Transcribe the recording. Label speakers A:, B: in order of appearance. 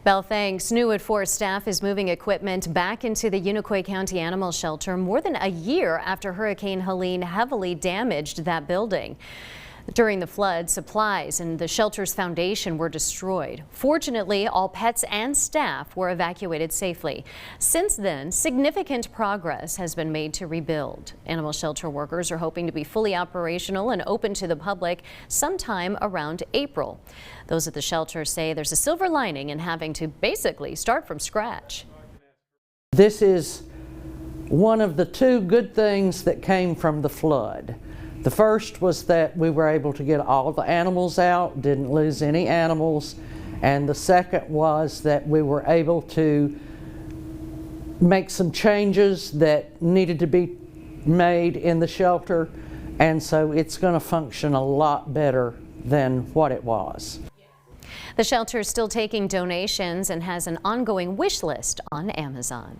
A: Bell, thanks. New at 4 staff is moving equipment back into the Unicoi County Animal Shelter more than a year after Hurricane Helene heavily damaged that building. During the flood, supplies and the shelter's foundation were destroyed. Fortunately, all pets and staff were evacuated safely. Since then, significant progress has been made to rebuild. Animal shelter workers are hoping to be fully operational and open to the public sometime around April. Those at the shelter say there's a silver lining in having to basically start from scratch.
B: This is one of the two good things that came from the flood. The first was that we were able to get all the animals out, didn't lose any animals, and the second was that we were able to make some changes that needed to be made in the shelter, and so it's going to function a lot better than what it was.
A: The shelter is still taking donations and has an ongoing wish list on Amazon.